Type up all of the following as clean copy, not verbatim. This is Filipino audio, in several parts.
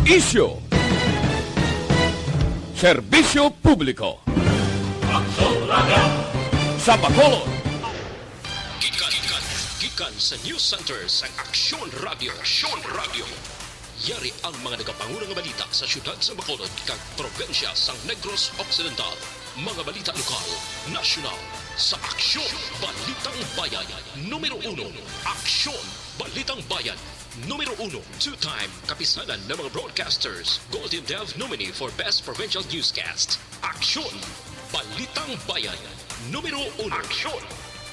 Isyo. Serbisyo publiko. Sa Bacolod. Gikan sa News Center sa Aksyon Radio. Aksyon Radio. Yari ang mga nagapangunang balita sa syudad sa Bacolod kag probensya sa Negros Occidental. Mga balita lokal, nasyonal, sa Aksyon Balitang Bayan. Numero 1, Aksyon Balitang Bayan. Numero 1, two-time kapisanan ng mga broadcasters. Golden Dev nominee for Best Provincial Newscast. Aksyon Balitang Bayan. Numero 1. Aksyon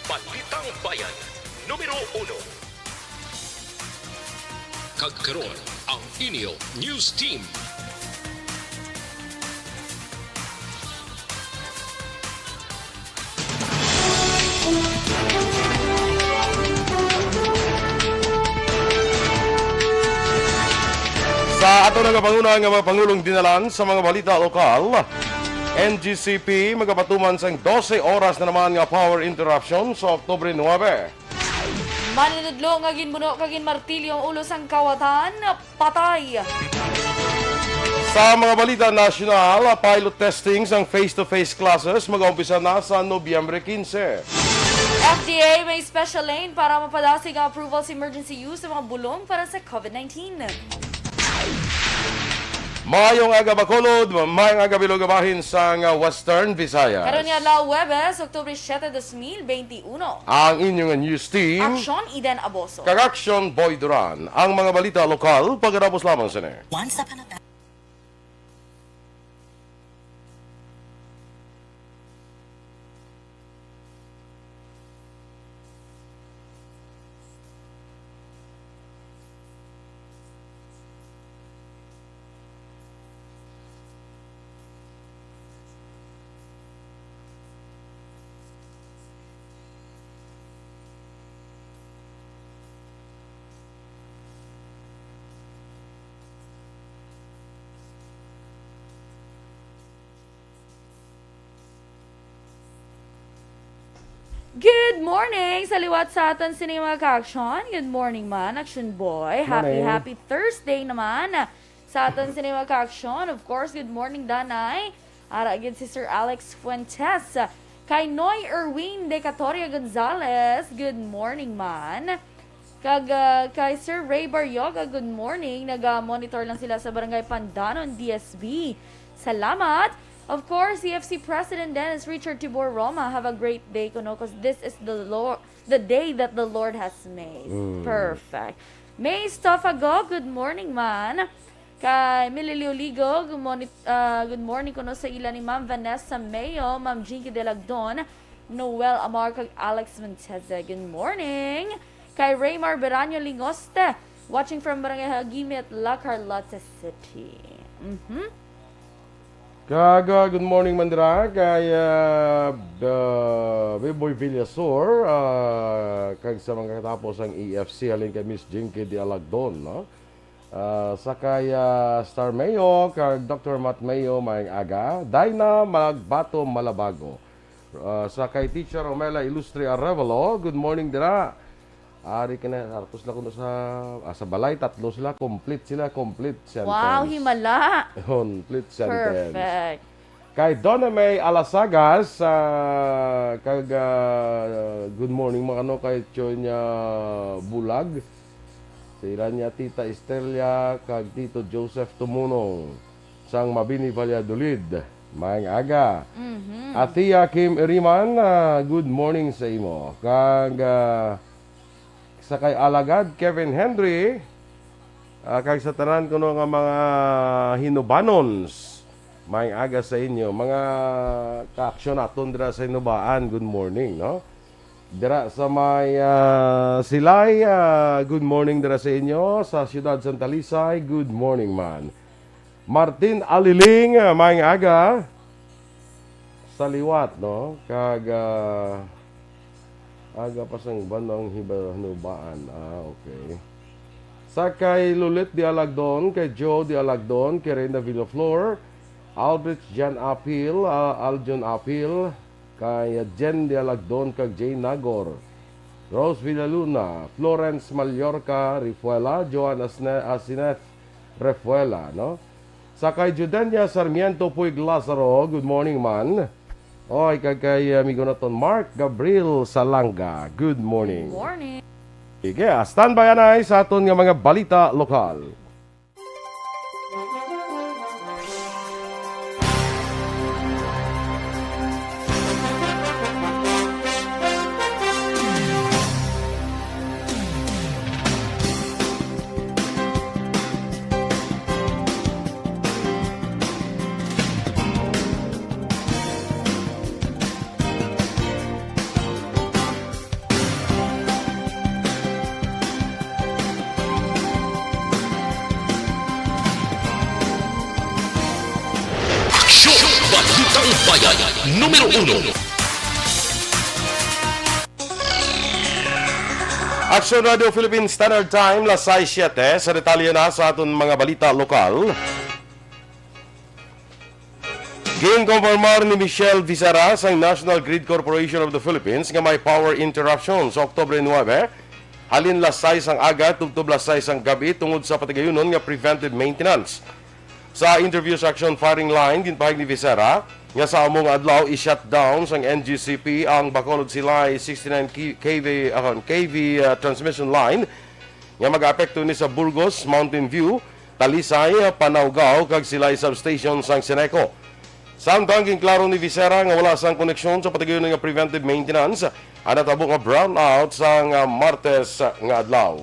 Balitang Bayan. Numero 1. Kagkaroon ang inyo News Team. Sa ato nagapanguna nga mga Pangulong dinalan sa mga balita lokal, NGCP magapatuman sang 12 oras na naman nga power interruption sa Oktubre 9. Maninudlo nga ginbuno kagin martilyo ang ulo sang kawatan, patay. Sa mga balita nasyonal, pilot testing sang face-to-face classes mag-umpisa na sa Nobyembre 15. FDA may special lane para mapadasig ang approval sa emergency use sa mga bulong para sa COVID-19. Mayong aga Bacolod, mayong aga Bilogabahin sa Western Visayas. Karon nga la Huwebes, Oktubre 7, 2021. Ang inyong news team, Aksyon Eden Aboso. Aksyon Boy Duran. Ang mga balita lokal, pagkatapos lamang sini. Once upon a time. Good morning! Sa liwat sa atin sini mga ka-aksyon. Good morning man, Action Boy. Happy Thursday naman sa atin sini mga ka-aksyon. Of course, good morning Danay. Ara agad si Sir Alex Fuentes. Kay Noy Erwin de Catoria Gonzalez. Good morning man. Kay Sir Ray Baryoga, good morning. Nag-monitor lang sila sa Barangay Pandanon, DSB. Salamat! Of course, CFC President Dennis Richard Tibor Roma, have a great day, kuno, because this is the day that the Lord has made. Perfect. May Stoffago, good morning man. Kay Mililio Ligo, good morning kuno sa ila ni Ma'am Vanessa Mayo, Ma'am Jinky de Lagdon, Noel Amar, kag Alex Monteze, good morning. Kay Raymar Beranyo Lingoste, watching from Barangay Hagimi at La Carlota City. Good morning Mandra, kay Biboy Villasor, kag sa mga katapos ang EFC, halin kay Miss Jinky de Alagdon, no? Sa kay Star Mayo, kag Dr. Matt Mayo, mayang aga, Dina Magbato Malabago. Sa kay Teacher Romela Illustre Arevalo, good morning dira. Ari ka na, artos na kuno sa balay, tatlo sila, complete sentence. Wow, himala! Complete sentence. Perfect. Kay Donna May Alasagas, good morning mga ano, kay Chonya Bulag, sa ilan niya Tita Estelia, kag Tito Joseph Tumunong, sang Mabini Valladolid, mayang aga. Atia Kim Iriman, good morning sa imo. Kag sa kay Alagad Kevin Henry, kag sa tanan kuno nga mga hinubanons, may aga sa inyo mga ka-aksyon aton dira sa Inubaan, good morning, no? Dira sa may Silay, good morning dira sa inyo. Sa Siyudad Santa Lisay, good morning man. Martin Aliling, may aga sa liwat, no? Kag aga pa sang bandang hinubaan. Okay. Sa kay Lulit de Alagdon, kay Joe de Alagdon, kay Reyna Villaflor, Albert Jan Apil, Aljon Apil, kay Jen de Alagdon, kay Jane Nagor, Rose Villaluna, Florence Mallorca, Rifuela, Joan Asineth, Refuela, no? Sa kay Judenia Sarmiento Puig Lazaro, good morning man. Oy, kay amigo naton Mark Gabriel Salanga, good morning. Morning. Sige, standby anay sa aton nga mga balita lokal. Aksyon! Balitang Bayan, Numero 1. Aksyon Radio Philippine Standard Time, las 6:07, sa detalye na sa aton mga balita lokal. Ginkonformar ni Michelle Visera sa National Grid Corporation of the Philippines nga may power interruption sa Oktubre 9, halin las 6 ang aga, tubtob las 6 ang gabi tungod sa patigayunon nga preventive maintenance. Sa interview sa Aksyon Firing Line, ginpahig ni Visera nga sa among adlaw i-shutdown sang NGCP ang Bacolod Silay 69 kV transmission line nga mag-apekto ni sa Burgos, Mountain View, Talisay, Panawgao kag Silay substation sang Seneco. Samtang ginklaro ni Visera nga wala sang koneksyon sa patigayon nga preventive maintenance, ang natabo nga brownout sang Martes nga adlaw.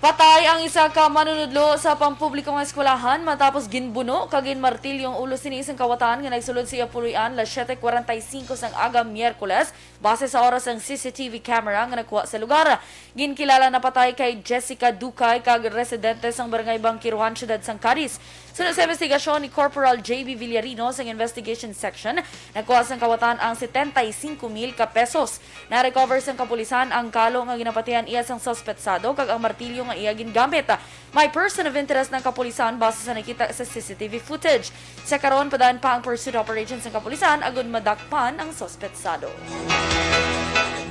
Patay ang isa ka manunudlo sa pampublikong eskwelahan matapos ginbuno kagin martilyong ulo sini isang kawatan nga nagsulod siya puluyan las 7:45 sang aga Miyerkules base sa oras ng CCTV camera nga nakuha sa lugar. Ginkilala na patay kay Jessica Dukay kag residente sang Barangay Bangkiruan, Syudad sang Cadiz. Sunod sa investigasyon ni Corporal JB Villarino sa investigation section, nakuha sang kawatan ang 75,000 ka pesos. Na-recover sang kapulisan ang kalo nga ginapatihan iya sang suspetsado kag ang martilyo nga iya gingamit. May person of interest ng kapulisan base sa nakita sa CCTV footage. Sa karon padaan pa ang pursuit operations ng kapulisan agon madakpan ang suspetsado.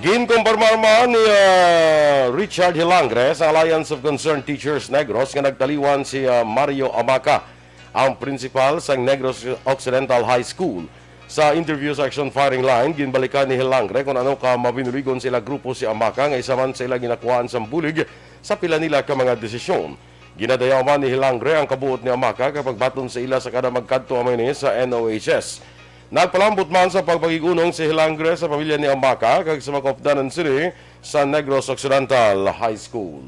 Ginkumpirmar man ni Richard Hilangre sa Alliance of Concerned Teachers Negros nga nagtaliwan si Mario Amaca, ang principal sa Negros Occidental High School. Sa interview sa Action Firing Line, ginbalikan ni Hilangre kung ano ka mabinuligon sila grupo si Amaca nga isa man sila ginakuhaan sa bulig sa pila nila ka mga desisyon. Ginadayaw man ni Hilangre ang kabuot ni Amaca kapag baton sa ila sa kada magkadto amay ni sa NOHS. Nagpalambot man sa pagpagigunong si Hilangre sa pamilya ni Amaca kag sa makopdanan sini sa Negros Occidental High School.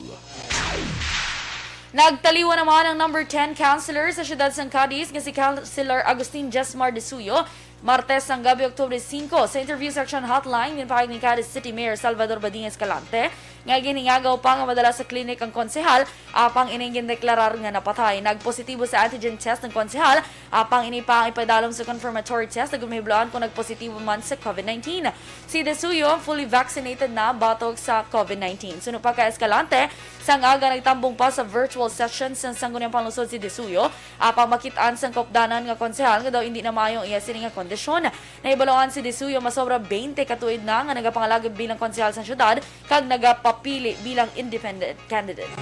Nagtaliwan naman ang number 10 councilor sa siyudad ng Cadiz nga si Councilor Agustin Jesmar de Suyo, Martes ang gabi, Oktubre 5. Sa interview section hotline, ginpahig ni Cadiz City Mayor Salvador Bading Escalante, nga giningagaw pa nga madala sa klinik ang konsehal, apang iningin deklarar nga napatay. Nagpositibo sa antigen test ng konsehal, apang ini pa ang ipadalom sa confirmatory test na gumihiblaan kung nagpositibo man sa COVID-19. Si De Suyo, fully vaccinated na batog sa COVID-19. Sunod pa kay Escalante, sang aga nagtambong pa sa virtual session sa Sangguniang Panlusod si De Suyo, apang makitaan sang kopdanan nga konsehal nga daw hindi na maayong iya sini nga kondisyon. Naibaloan si De Suyo masobra 20 katuig na nga nagapangalagad bilang konsehal sa syudad kag nagapapili bilang independent candidate.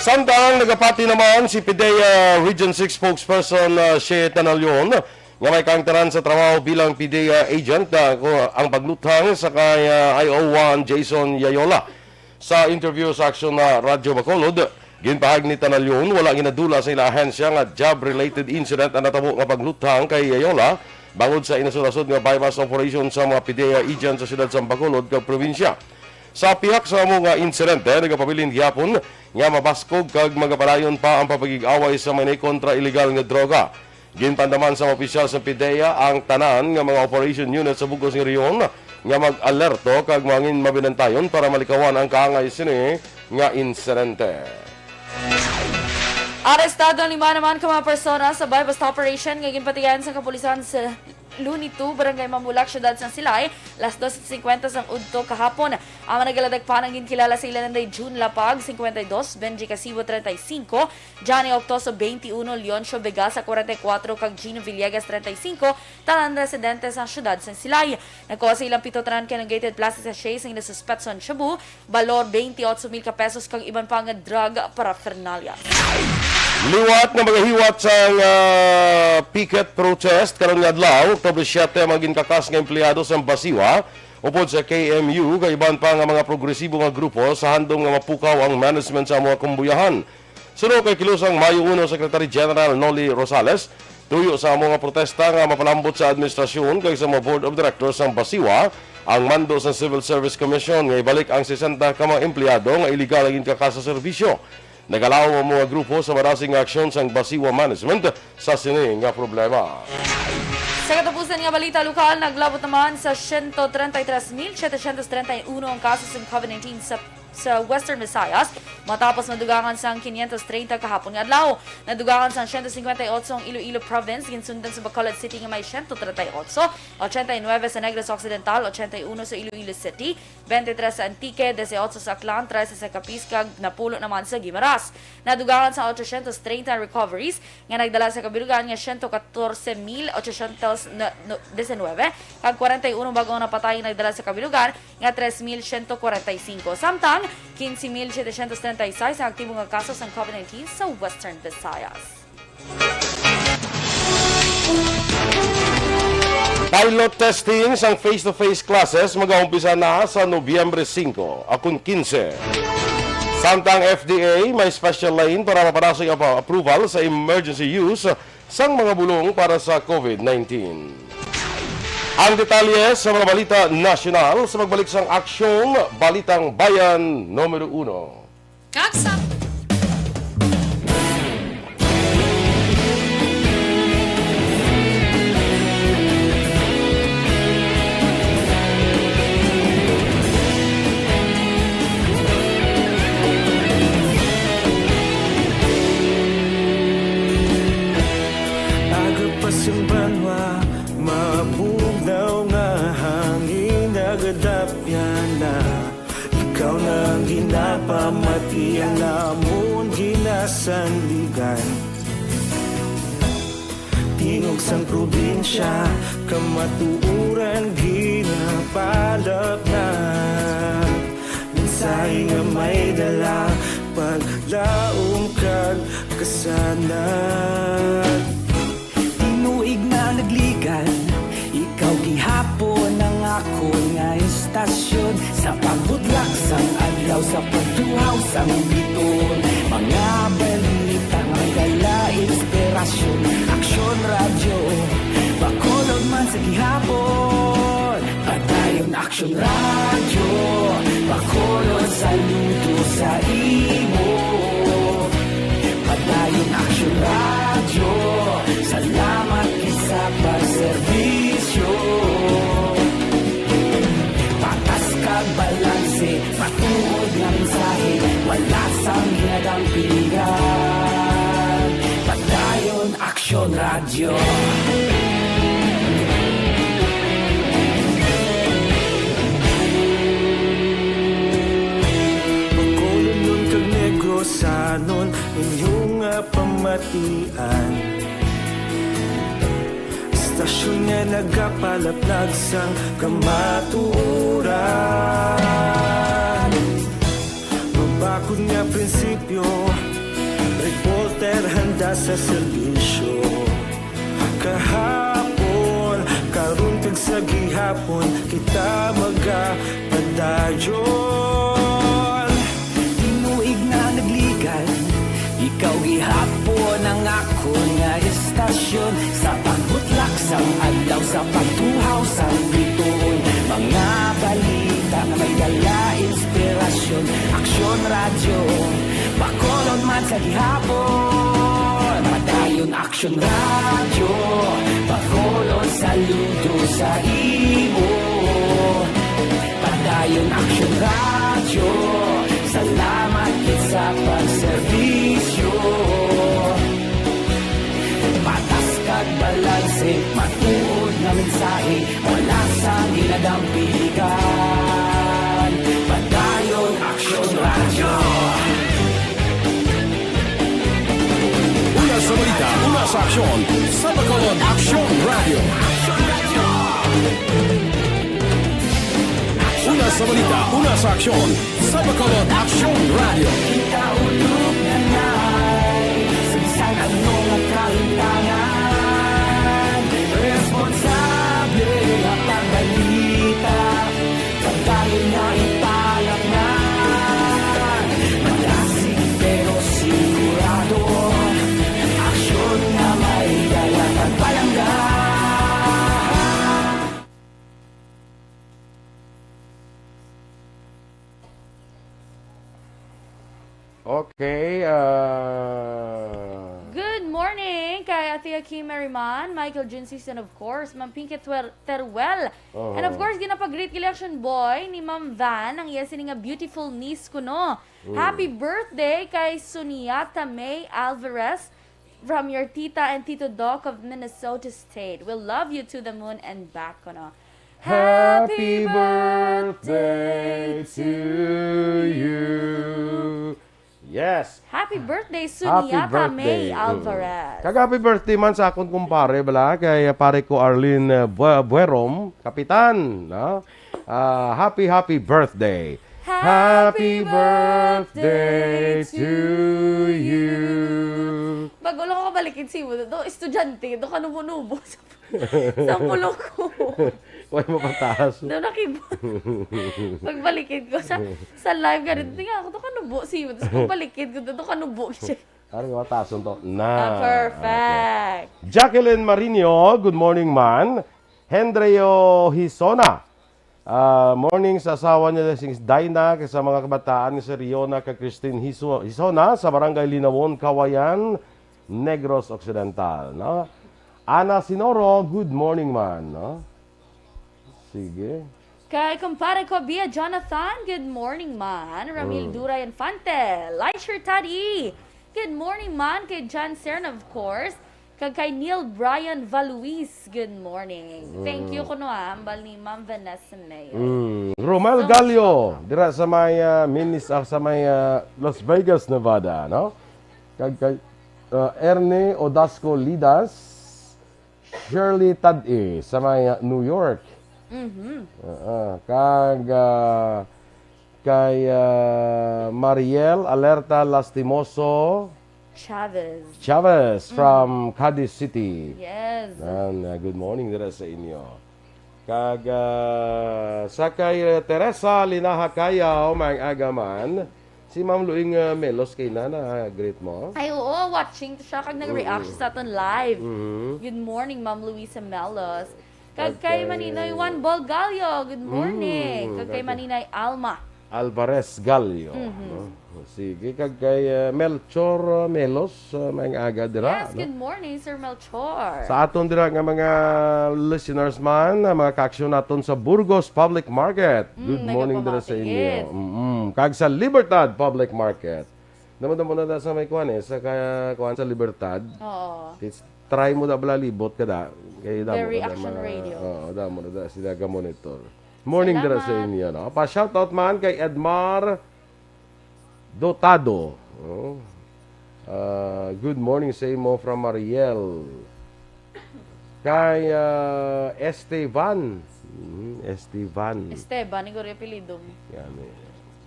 Samtang nagapati naman si PIDEA Region 6 spokesperson Shea Tanalyon nga may kaangtaran sa trabaho bilang PIDEA agent ang pagluthang sa kay IO1 Jason Yayola. Sa interview sa Aksyon na Radyo Bacolod, ginpahag ni Tanalyon wala ginadula sa ila ahensya nga job-related incident ang natabo nga pagluthang kay Yayola bangod sa inasunasod nga bypass operation sa mga PIDEA agent sa siyudad sa Bacolod kag probinsya. Sa pihak sa mga insidente, nagapabilin gihapon nga mabaskog kag magapadayon pa ang papagig-away sa may kontra illegal nga droga. Ginpandaman sa opisyal sa PIDEA ang tanan nga mga operation unit sa bugos ng riyon nga mag-alerto kag mangin mabinantayon para malikawan ang kaangay sini nga insidente. Arestado ang 5 naman ka mga persona sa bypass operation nga ginpatigayan sa kapulisan sa Lunitu, Barangay Mamulak, Syudad San Silay, las 2:50 sang udto kahapon. Ang nagaladagpan ng ginkilala sa ilan day June Lapag, 52, Benji Casibo, 35, Johnny Octoso, 21, Leoncio Begasa, 44, kag Gino Villegas, 35, tanan residente sa Syudad San Silay. Nagkuha sa ilang pitotran kay ng gated plastic sachets ang nasuspect sa Shabu, balor 28,000 ka pesos kag iban pa nga drug paraphernalia. Liwat nga magahiwat sa picket protest karon nga adlaw, Oktubre 7 maging kakas nga empleyado sa Basiwa upod sa KMU kay iban pa nga mga progresibo nga grupo sa handom nga mapukaw ang management sa mga kumbuyahan. Suno kay kilusang Mayo 1 Secretary General Noli Rosales, tuyo sa mga protesta nga mapalambot sa administrasyon kay sa mga Board of Directors ng Basiwa ang mando sa Civil Service Commission nga ibalik ang 60 ka mga empleyado nga iligal ang kakas sa serbisyo. Nagalaw ang mga grupo sa marasing aksyon sa Basiwa Management sa sini nga problema. Sa katapusan nga balita lokal, naglabot naman sa 133,731 ang kaso ng COVID-19 sa Western Visayas matapos madugangan sa 530 kahapon nga adlaw. Nadugangan sa 158 ang Iloilo Province, ginsundan sa Bacolod City nga may 138, 89 sa Negros Occidental, 81 sa Iloilo City, 23 sa Antique, 18 sa Aklan, 13 sa Capiz, kag napulo naman sa Guimaras. Nadugangan sa 830 recoveries nga nagdala sa kabilugan nga 114,819 kag 41 bagong napatay nagdala sa kabilugan nga 3,145. Samtang 15,736 ang aktibong nga kaso ng COVID-19 sa Western Visayas. Pilot testing sang face-to-face classes mag-aumpisa na sa Nobyembre 5 akong 15. Samtang FDA may special lane para maparasay approval sa emergency use sang mga bulong para sa COVID-19. Ang detalye sa mga balita nasyonal sa magbalik sang Aksyon, Balitang Bayan, Numero 1. Kaksa! Agapasumbanwa, mabugnaw nga hangin nagadapyan na. Ikaw na ang ginapamatian namon ginasandigan. Tingog sang probinsya, kamatuuran ginapalap na. Mensahe nga may dala, paglaom kag kasanan. Tinuig na nagligan, ikaw gihapon ang ako nga istasyon. Sa pagbudlak sang adlaw, sa pagduhaw sang biton. Mga balita nga dala inspirasyon. Aksyon radyo, bakolod man sa gihapon. Padayon Aksyon radyo, bakolod sa luto sa imo. Padayon Aksyon radyo, salamat sa pagserbisyo. Patas kag balanse, patuod nga mensahe, wala sang ginadang pilihan. Padayon Aksyon radyo. Bacolod nun kag Negros sanon inyong pamatian. Istasyon nga nagapalaplag sang kamaturan. Mabakod nga prinsipyo, reporter handa sa serbisyo. Kahapon, karon kag sa gihapon, kita magapadayon. Tinuig na nagligan, ikaw gihapon ang ako nga istasyon. Sa pagbutlak sang adlaw, sa pagtuhaw sang biton. Mga balita na may dala inspirasyon. Aksyon radyo, bakolod man sa gihapon. Padayon Aksyon radyo, bakolod saludo sa imo. Padayon Aksyon radyo, salamat sa pagserbisyo. Patas kag balanse, matuod nga mensahe, madampigan. Padayon Aksyon Radio. Una sa balita, una sa aksyon, sa Bacolod Aksyon Radio. Una sa balita, una sa aksyon, sa Bacolod Aksyon Radio. Ikaulog na na'y sa anong kahintangan. Responsable na pagbalita, pagdayo na italak na. Malasig pero sigurado, aksyon na may dalang pagpalangga. Okay, Good morning kay Ate Akim Merriman, Michael Junsis, and of course, Ma'am Pinky Teruel. And of course, ginapag-greet election boy ni Ma'am Van, ang iya sining nga beautiful niece ko, no? Happy birthday kay Suniata May Alvarez from your tita and tito Doc of Minnesota State. We'll love you to the moon and back, ko, no? happy birthday to you. Yes. Happy birthday, Happy Suniata birthday. May Alvarez. Kag-happy birthday man sa akong kumpare, bala, kay pare ko Arlene Buerom, kapitan. No? Happy birthday. Happy birthday to you. Bago lang ako balikin si Mudo, do estudyante, do kanubo-nubo sa pulo ko. Huwag mo pataas. Do nakibot. Pagbalikin ko sa live ganito, tingnan ako, do kanubo si Mudo. Tapos pagbalikin ko, do kanubo siya. Ano yung mataas to? Na. Perfect. Okay. Jacqueline Marino, good morning man. Hendreo Hisona. Morning sa asawa niya si Dina, sa mga kabataan ni Riona kay Christine Hisona sa Barangay Linawon, Kawayan, Negros Occidental. No? Ana Sinoro, good morning man. No? Sige. Kay kumpare ko, Bia Jonathan, good morning man. Ramil Duran Infante, Leisure Tadi, good morning man. Kay John Cern, of course. Kay Neil Brian Valuis, good morning. Thank you kuno ambal ni Ma'am Vanessa Mayo. Romel Gallo, dira sa may Las Vegas, Nevada, no? Kay Erne Odasco Lidas, Shirley Tadie sa may New York. Kay Mariel Alerta Lastimoso Chavez from Cadiz City. Yes. Good morning dira sa inyo. Kag sa kay Teresa Linahakayaw mga agaman, si Ma'am Luing Melos kay na greet mo. Ay, oo, watching to siya kag nag-react siya sa aton live. Good morning, Ma'am Luisa Melos. Kag kay Maninay Juan Bolgallo, good morning. Kag kay Maninay Alma Alvarez Gallo. No? Sige, kag kay Melchor Melos, mga aga dira. Yes, good morning, Sir Melchor. Sa aton dira nga mga listeners man, mga kaaksyon naton sa Burgos Public Market. Good morning dira sa inyo. Kag sa Libertad Public Market. Damo na da sa may kuan sa kaya kuan sa Libertad. Oo. Try mo da bala libot kada kay damo. The Reaction Radio. Oo, damo na da sila ga monitor. Morning dira sa inyo, no. Pa shoutout man kay Edmar Dotado. Oh. Good morning sa imo from Mariel. Kay Esteban. Esteban. Esteban, ikaw rin apelido. Yan eh.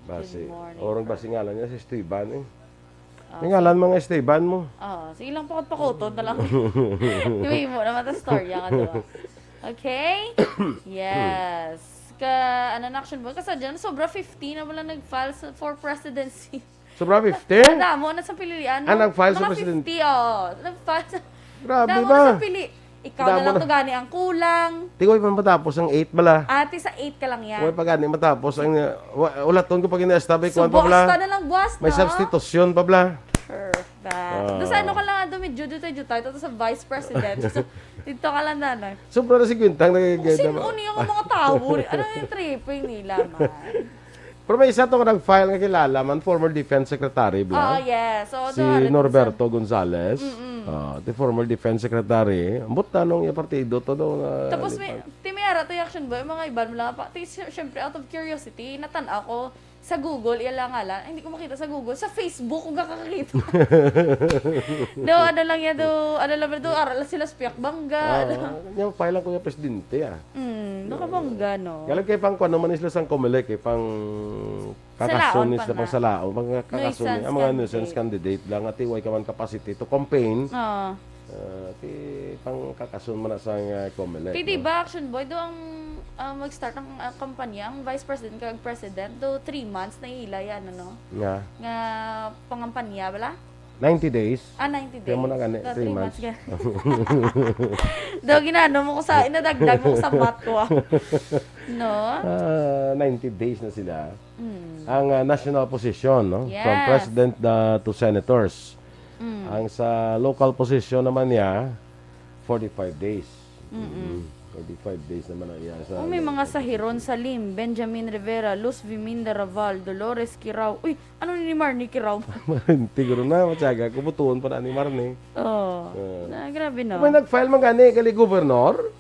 Base. Good morning. Orong base ngalan niya si Esteban eh. May ngalan mga Esteban mo. Sige lang pakot-pakoton na lang. Iwi mo naman ta storya ka doon. Okay? Yes. Ano na action boy? Kasi dyan, sobra 50 na wala nag-file for presidency. Sobra 50? Damo na sa pilihan. Nag-file sa presidency? 50, Nag-file sa... Grabe Damo ba? na sa pili. Ikaw Damo na lang na. to gani ang kulang. Tigoy pa matapos ang 8 bala. Ate, sa 8 ka lang yan. Huwag pa gani matapos ang... Ulaton ko pag ina-establish So, kuwan pa bala. buwasta na lang, buwasta. May substitution pa bala. Perfect. Doon sa ano ka lang, medyo tayo sa vice president. So, dito ka lang nanay. Sobra na si Quintang nagaganda. Sino niyo ang mga tao? Ano yung tripping nila, man? Pero may isa to ka nag-file nga kilala man, former defense secretary, bla. Yes. So, Si Norberto Gonzales. The former defense secretary. Ambot tanong yung partido to daw na... Tapos may ara to yung action boy, mga iban mo lang pa. Siyempre, out of curiosity, natan ako sa Google, ilang nga lang, hindi ko makita sa Google, sa Facebook ko kakakita. Ano lang yan, aral sila sa piyak bangga. Yung file lang ko yung presidente, Nakabangga, no? Kaya kay pang kuan naman sila sang Comelec, pang kakasunis na pang salao, mga kakasunis, ang mga nuisance candidate lang, at iway ka man capacity to campaign. Pang kakasun man na sang Comelec. Diba, action boy, doon ang mag-start ng kampanya, ang vice president kag president, do 3 months na ilayan, ano? Nga pangampanya, wala? 90 days. 90 days. Kaya mo na gani, 3 months. Do, ginano mo ko sa, inadagdag mo ko sa mat ko, No? 90 days na sila. Ang national position, no? Yes. From president to senators. Ang sa local position naman niya, 45 days. 45 days naman ang iya sa... May mga sahiron sa Lim, Benjamin Rivera, Luz Viminda Raval, Dolores Kirao. Uy, ano ni Marnie Kirao? Tiguro na, matyaga. Kubutuon pa na ni Marnie. Grabe no. May nag-file man gani kali gobernador?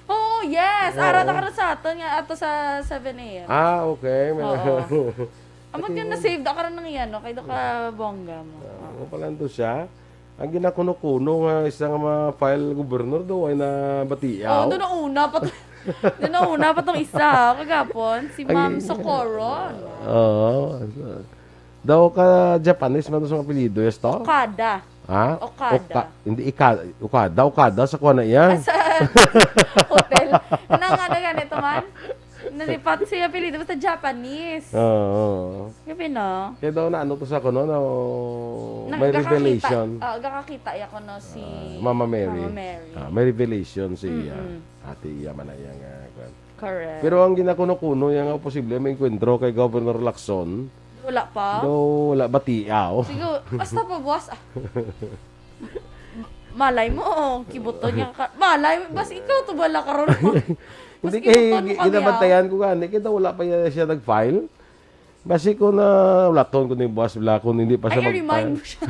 Oh, yes! Ara na karon sa aton nga ato sa 7 a.m. Okay. Amag yun na-save da karon ng iyan, no? Kaya ka bongga mo. Pala to siya. Ang ginakuno-kuno nga isang ma-file gobernador do ay na batiaw. Doon na una pa tong isa. Kagapon, si Ma'am Socorro. Daw ka Japanese man sa apelyido, yes to? Okada. Okada. Hindi Okada sa kuha na iyan. Sa hotel. Nang ganito man. Nalipat siya apelyido basta Japanese. Gabi no? Kaya daw na ano to sa kuno no? May revelation. Gakakita ako no si Mama Mary. May revelation si ate iya man iya nga. Correct. Pero ang ginakuno-kuno yang posible may enkwentro kay Governor Lacson. Wala pa? Wala batiaw. Siguro, basta pa buwas. Malay mo, kibuto niya ka. Malay, bas ikaw to bala karon mo. Hindi kay ginabantayan ko gani kay wala pa siya nag-file. Basi ko na wala ton ko ni boss wala ko hindi pa siya mag-file. Remind mo siya.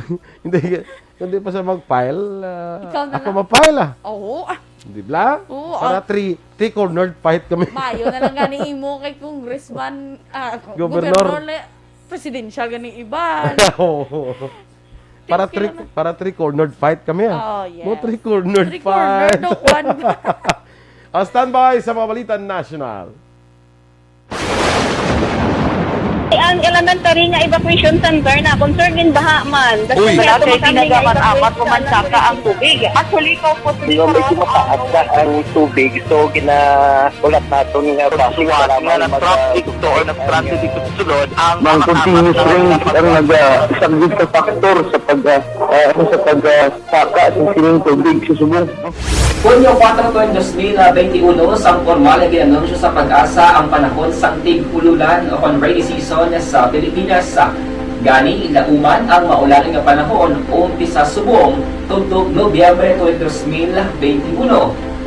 hindi pa siya mag-file. Ako lang. mag-file Oo. Di ba? Para three-cornered fight kami. Mayo na lang gani imo kay congressman, Gobernador. Presidential gani iban. Para three-cornered fight kami. Yes. Mo three-cornered fight. Three-cornered no one. Standby sa mga balitan national. Ang elementary nga evacuation center na concern din baha man. Uy, dati tinagaman apat kumansaka ang tubig. Actually, ko po Di ba medyo mataas na ang tubig, so ginaulat nato nga siwala nga nag-trap dito or nag-transit dito sa sulod ang mga continuous rain ang nag-subject sa factor sa pagsaka sa sining tubig sa subong. Hunyo 4, 2021, sang formal na ginanunsyo sa pag-asa ang panahon sang tig-ululan o rainy season sa Pilipinas. Gani, ilauman ang maulan nga panahon umpisa subong tugtog Nobyembre 2021.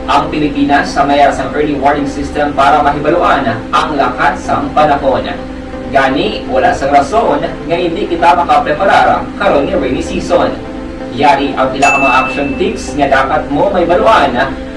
Ang Pilipinas sa mayroon sang early warning system para mahibaluan ang lakas sang panahon. Gani, wala sang rason nga hindi kita makapreparar karon nga rainy season. Yari ang pila ka mga action tips nga dapat mo may baluan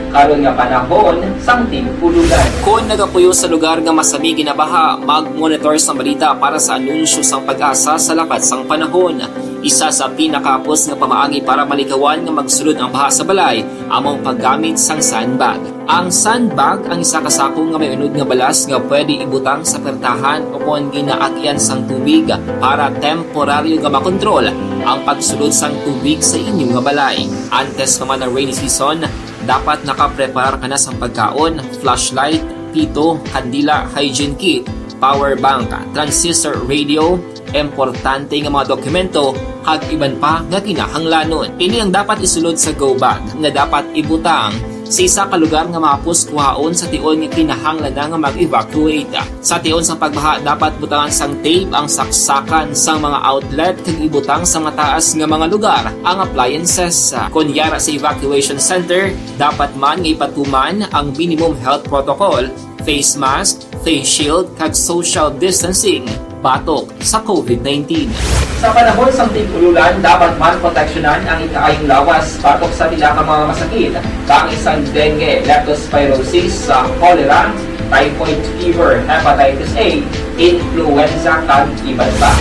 karon nga panahon sang tig-ululan. Kung nagapuyo sa lugar nga masami ginabaha, mag-monitor sa balita para sa anunsyo sang pag-asa sa lakat sang panahon. Isa sa pinakapos nga pamaagi para malikawan nga magsulod ang baha sa balay, among paggamit sang sandbag. Ang sandbag ang isa kasakong nga may unod nga balas nga pwede ibutang sa pertahan o kung ginaagyan sang tubig para temporaryo nga makontrol ang pagsulod sang tubig sa inyong nga balay. Antes naman ng rainy season, dapat nakapreparar ka na sa pagkaon, flashlight, pito, kandila, hygiene kit, power bank, transistor radio, importante nga mga dokumento, kag iban pa nga kinahanglanon. Ini ang dapat isulod sa go bag na dapat ibutang sa isa ka lugar nga mapus kuhaon sa tion nga kinahanglan nga mag-evacuate. Sa tion sa pagbaha dapat butangan sang tape ang saksakan sang mga outlet kag ibutang sa mga taas nga mga lugar ang appliances. Kunyara sa evacuation center, dapat man nga ipatuman ang minimum health protocol, face mask, face shield kag social distancing. pagbatok sa COVID-19. Sa panahon sa tig-ululan, dapat man proteksyonan ang ikaayong lawas batok sa pila ka mga masakit, kang isang dengue, leptospirosis, cholera, typhoid fever, hepatitis A, influenza, kag iban pa.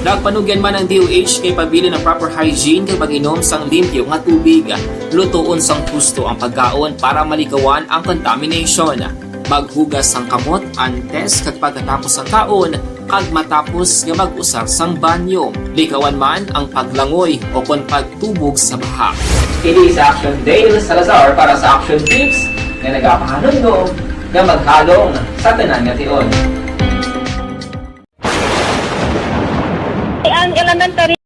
Nagpanugyan man ang DOH kay pabili ng proper hygiene kay pag-inom sang limpyo nga tubig, lutuon sang gusto ang pagkaon para malikawan ang contamination. Maghugas sang kamot antes kag pagkatapos ang kaon, kag matapos nga mag-usar sang banyo. Likawan man ang paglangoy o kon pagtubog sa baha. Kini sa Aksyon Dale Salazar para sa Action Tips nga nagapahanungdong nga maghalong sa tanan nga tion. Ang elementary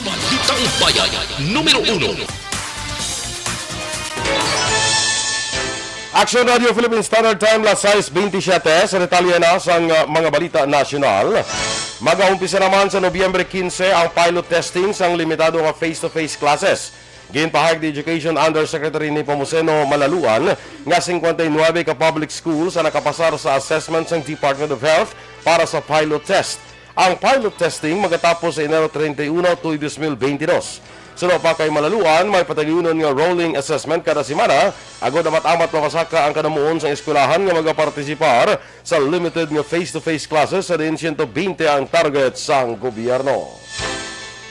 Balitang Bayan, Numero 1. Aksyon Radio Philippine Standard Time, las 6:27, sa detalye na sa mga balita nasyonal. Mag-aumpisa naman sa Nobyembre 15 ang pilot testing sa limitado nga face-to-face classes. Ginpahayag ni Education Undersecretary ni AbosoNo Malaluan nga 59 ka public schools ang nakapasar sa assessment ng Department of Health para sa pilot test. Ang pilot testing magatapos sa Enero 31, 2022. Sunod pa kay Malaluan, may patayunan nga rolling assessment kada semana. Agod amat-amat mapasaka ang kanamuon sa eskwelahan nga magapartisipar sa limited nga face-to-face classes sa din 120 ang target sang gobyerno.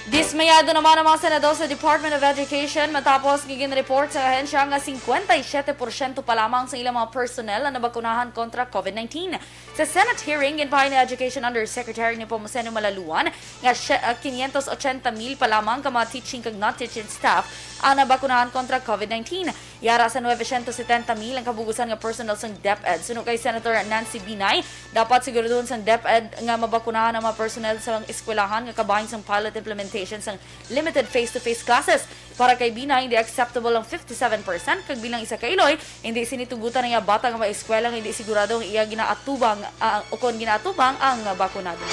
Dismayado naman ang mga senador sa Department of Education matapos gigin-report sa ahensya nga 57% pa lamang sa ilang mga personnel na nabakunahan kontra COVID-19. Sa Senate hearing, ginpahay ni Education Undersecretary ni AbosoNo Malaluan nga 580,000 pa lamang ka mga teaching kag non-teaching staff ang nabakunahan kontra COVID-19. Yara sa 970,000 ang kabugusan nga personnel sa DepEd. Suno kay Senator Nancy Binay, dapat siguraduhan sa DepEd nga mabakunahan ang mga personnel sa eskwelahan nga kabahin sa pilot implementation sa limited face-to-face classes. Para kay Binay, hindi acceptable ang 57%, kag bilang isa ka Iloy, hindi sinitugutan nga bata nga eskwela nga hindi sigurado nga iya ginaatubang o kon ginaatubang ang bakunado.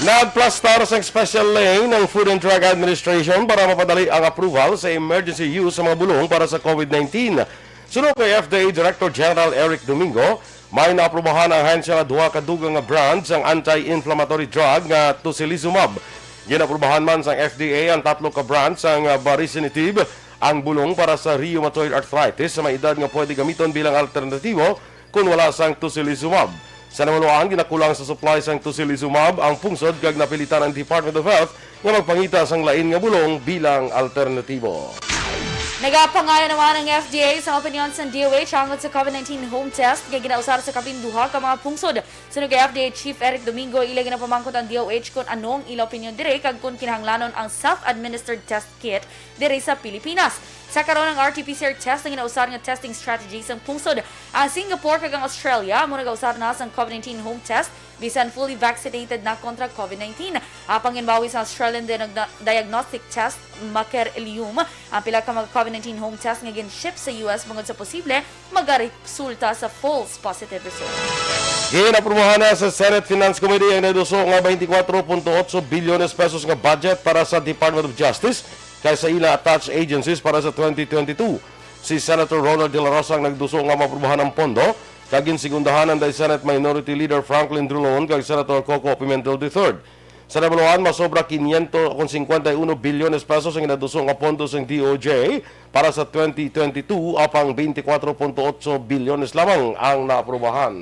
Nagplastar sa special lane ng Food and Drug Administration para mapadali ang approval sa emergency use sa mga bulong para sa COVID-19. Sunod kay FDA Director General Eric Domingo, may naaprubahan ang hensya nga duha ka dugang nga brands ang anti-inflammatory drug nga tocilizumab. Ginaprubahan man sa FDA ang 3 ka brands ang baricitinib, ang bulong para sa rheumatoid arthritis sa may edad nga pwede gamiton bilang alternatibo kung wala sang tocilizumab. Sa namaluan, ginakulang sa supply sang tocilizumab ang pungsod kag napilitan ang Department of Health nga magpangita sang lain nga bulong bilang alternatibo. Nagapangayo naman ang FDA sa opinion sa DOH angkot sa COVID-19 home test nga ginausar sa kapinduha ka mga pungsod. Sunog kay FDA Chief Eric Domingo, ila ginapamangkot ang DOH kung anong ila opinion dire kag kung kinahanglanon ang self-administered test kit dire sa Pilipinas. Sa karon ng RT-PCR test ang ginausar nga testing strategy sa pungsod. Ang Singapore kag ang Australia mo nagausar na sa COVID-19 home test bisan fully vaccinated na kontra COVID-19. Apang ginbawi sa Australian diagnostic test Maker Ilium, ang pila ka mga COVID-19 home test nga gin-ship sa US bungod sa posible magaresulta sa false positive result. Ginaprubahan na sa Senate Finance Committee ang naduso nga 24.8 bilyones pesos nga budget para sa Department of Justice kaysa ilang attached agencies para sa 2022. Si Senator Ronald De La Rosa ang nagduso nga maprubahan ng pondo, kagin segundahan ang Senate Minority Leader Franklin Drilon kag Senator Coco Pimentel III. Sa nabaluan, masobra 551 bilyones pesos ang inaduso nga pondo ng DOJ para sa 2022, apang 24.8 bilyones lamang ang naaprubahan.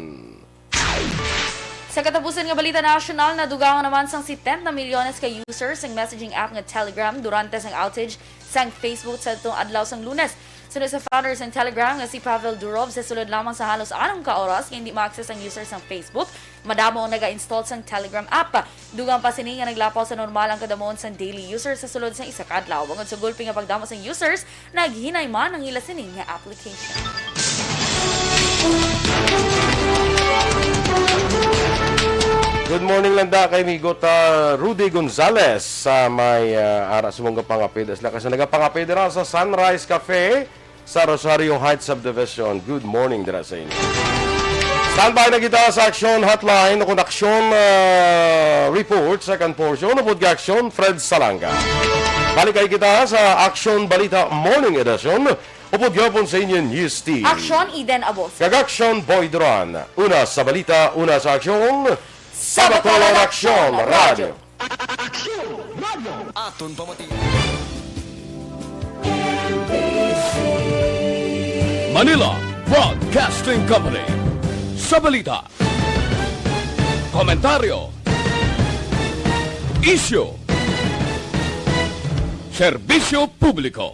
Sa katapusan nga balita nasyonal, nadugang naman sang 70 milyones ka users ng messaging app nga Telegram durante sang outage sang Facebook sa itong adlaw sang Lunes. Sunod sa founders ng Telegram nga si Pavel Durov sa sulod lamang sa halos 6 ka oras nga hindi ma-access ang users ng Facebook. Madamo ang naga-install sa Telegram app. Dugang pa sini nga naglapaw sa normal ang kadamoon sa daily users sa sulod sa isa ka adlaw. Bangod sa gulpi nga pagdamo sa users, naghinay man ang ila sini nga application. Good morning lang da kay Migot Rudy Gonzales sa may ara sa mga pangapid. Asla kasi nagapangapid dira sa Sunrise Cafe sa Rosario Heights Subdivision. Good morning dira sa inyo. Standby na kita sa Aksyon Hotline kung Aksyon Report, second portion. Upod ka Aksyon, Fred Salanga. Balik kayo kita sa Aksyon Balita Morning Edition. Upod gapon sa inyo News Team. Aksyon Eden Abos. Kag-Aksyon Boy Duran. Una sa balita, una sa aksyon. Sa Bacolod Aksyon Radio. Aton pamati. Manila Broadcasting Company. Sa balita. Komentaryo. Isyu. Serbisyo publiko.